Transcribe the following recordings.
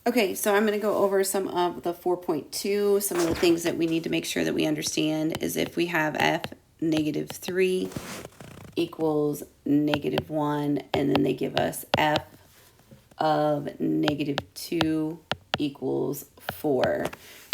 Okay, so I'm going to go over some of the 4.2. Some of the things that we need to make sure that we understand is if we have f negative 3 equals negative 1, and then they give us f of negative 2 equals 4.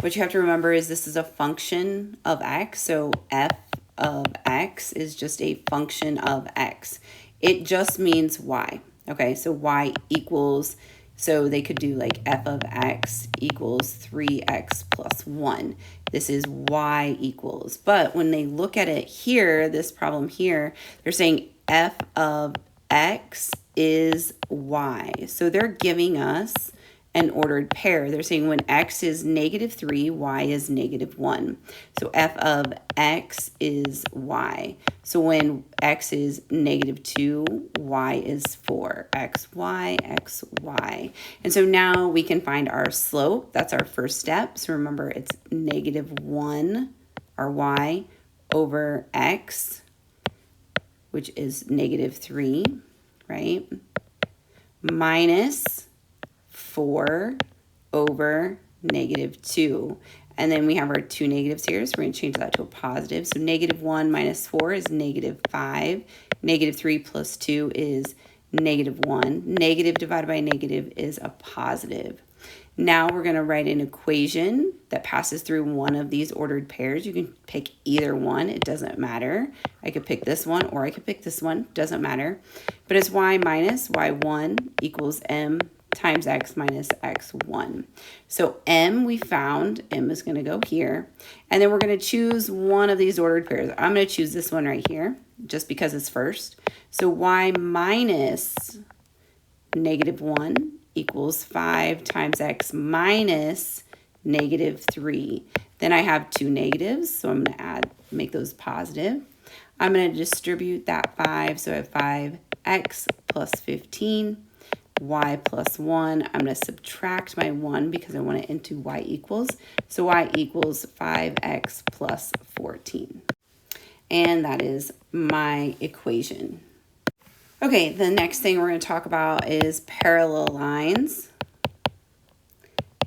What you have to remember is this is a function of x, so f of x is just a function of x. It just means y. Okay, so y equals, so they could do like f of x equals 3x plus 1. This is y equals. But when they look at it here, this problem here, they're saying f of x is y. So they're giving us an ordered pair. They're saying when x is negative 3, y is negative 1. So f of x is y. So when x is negative 2, y is 4. X, y, x, y. And so now we can find our slope. That's our first step. So remember, it's negative 1, our y, over x, which is negative 3, right? Minus 4 over negative 2. And then we have our two negatives here, so we're going to change that to a positive. So negative 1 minus 4 is negative 5. Negative 3 plus 2 is negative 1. Negative divided by negative is a positive. Now we're going to write an equation that passes through one of these ordered pairs. You can pick either one. It doesn't matter. I could pick this one or I could pick this one. Doesn't matter. But it's y minus y1 equals m times x minus x1. So m we found, m is going to go here. And then we're going to choose one of these ordered pairs. I'm going to choose this one right here just because it's first. So y minus negative 1 equals 5 times x minus negative 3. Then I have two negatives, so I'm going to make those positive. I'm going to distribute that 5, so I have 5x plus 15, y plus 1. I'm going to subtract my 1 because I want it into y equals. So y equals 5x plus 14. And that is my equation. Okay, the next thing we're going to talk about is parallel lines.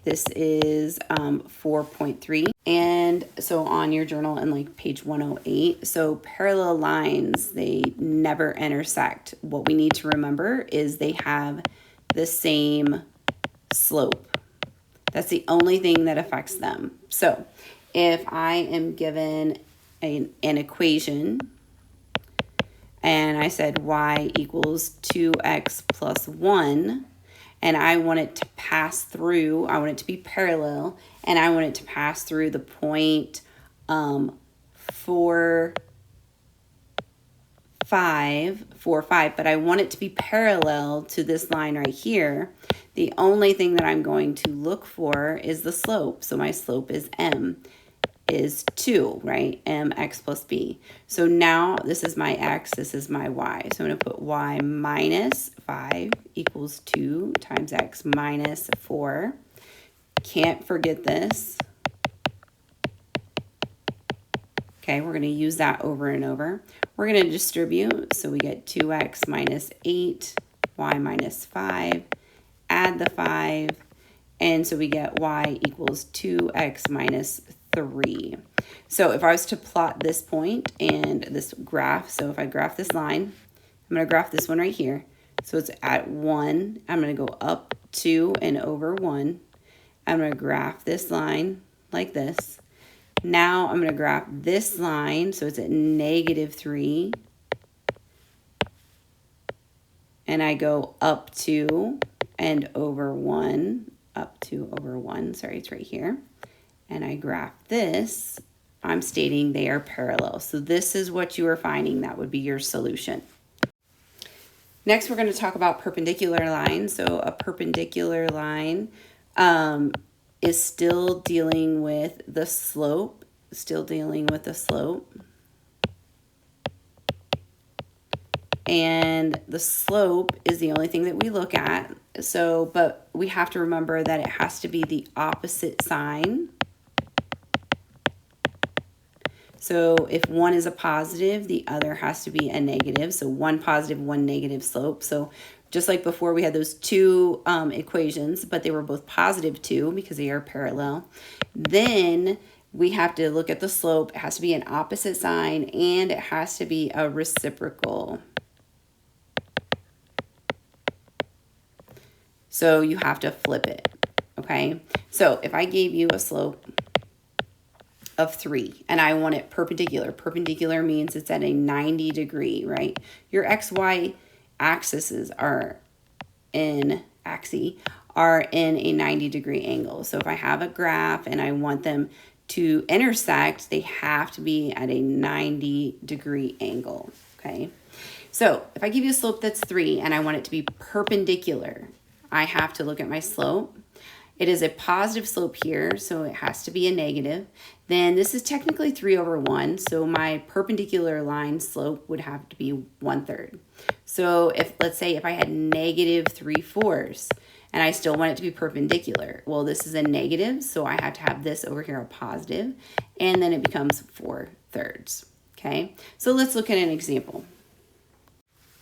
This is 4.3. And so on your journal in like page 108, so parallel lines, they never intersect. What we need to remember is they have the same slope. That's the only thing that affects them. So if I am given an equation, and I said y equals 2x plus 1, and I want it to pass through, I want it to be parallel, and I want it to pass through the point 4, 5, but I want it to be parallel to this line right here. The only thing that I'm going to look for is the slope. So my slope is m. Is 2, right? mx plus b. So now this is my x, this is my y. So I'm going to put y minus 5 equals 2 times x minus 4. Can't forget this. Okay, we're going to use that over and over. We're going to distribute. So we get 2x minus 8, y minus 5. Add the 5. And so we get y equals 2x minus 3. So if I was to plot this point and this graph, so if I graph this line, I'm going to graph this one right here. So it's at 1. I'm going to go up 2 and over 1. I'm going to graph this line like this. Now I'm going to graph this line, so it's at negative 3. And I go up 2 and over 1. Up 2 over 1. Sorry, it's right here. And I graph this, I'm stating they are parallel. So this is what you are finding. That would be your solution. Next, we're going to talk about perpendicular lines. So a perpendicular line is still dealing with the slope, And the slope is the only thing that we look at. So, but we have to remember that it has to be the opposite sign. So if one is a positive, the other has to be a negative. So one positive, one negative slope. So just like before we had those two equations, but they were both positive 2 because they are parallel. Then we have to look at the slope. It has to be an opposite sign and it has to be a reciprocal. So you have to flip it, okay? So if I gave you a slope of 3 and I want it perpendicular. Perpendicular means it's at a 90 degree, right? Your XY axes are in a 90 degree angle. So if I have a graph and I want them to intersect, they have to be at a 90 degree angle, okay? So if I give you a slope that's 3 and I want it to be perpendicular, I have to look at my slope. It is a positive slope here, so it has to be a negative. Then this is technically 3 over 1, so my perpendicular line slope would have to be 1/3. So if, let's say, if I had negative 3/4 and I still want it to be perpendicular, well, this is a negative, so I have to have this over here a positive, and then it becomes 4/3, okay? So let's look at an example.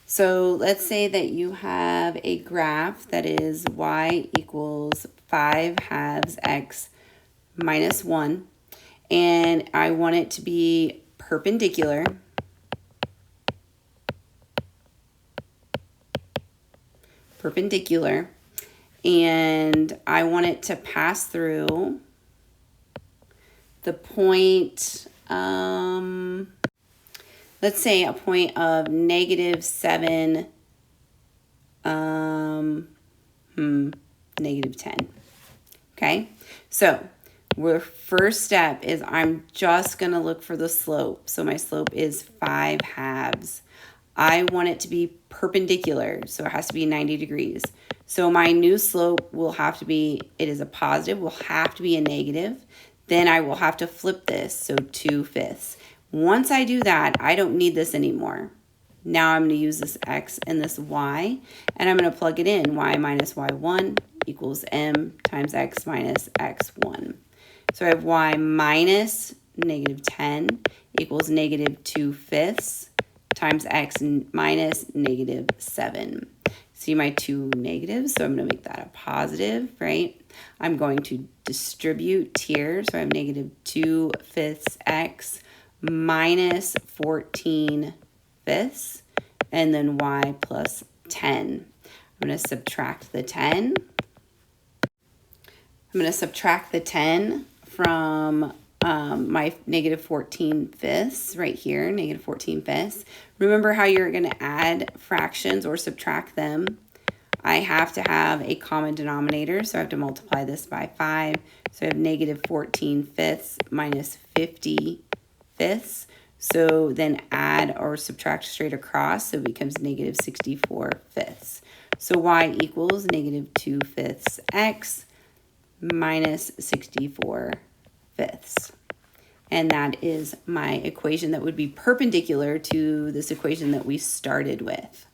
So let's say that you have a graph that is y equals 5/2 x minus 1, and I want it to be perpendicular. And I want it to pass through the point, let's say a point of -7, -10. Okay, so our first step is I'm just going to look for the slope. So my slope is 5/2. I want it to be perpendicular, so it has to be 90 degrees. So my new slope will have to be, it is a positive, will have to be a negative. Then I will have to flip this, so 2/5. Once I do that, I don't need this anymore. Now I'm going to use this x and this y, and I'm going to plug it in. Y minus y1 equals m times x minus x1. So I have y minus -10 equals -2/5 times x minus -7. See my two negatives, so I'm going to make that a positive, right? I'm going to distribute here, so I have -2/5 x minus 14/5, and then y plus 10. I'm going to subtract the 10. I'm going to subtract the 10 from my -14/5 right here, -14/5. Remember how you're going to add fractions or subtract them. I have to have a common denominator, so I have to multiply this by 5. So I have -14/5 minus 50/5. So then add or subtract straight across, so it becomes -64/5. So y equals -2/5 x minus 64/5. And that is my equation that would be perpendicular to this equation that we started with.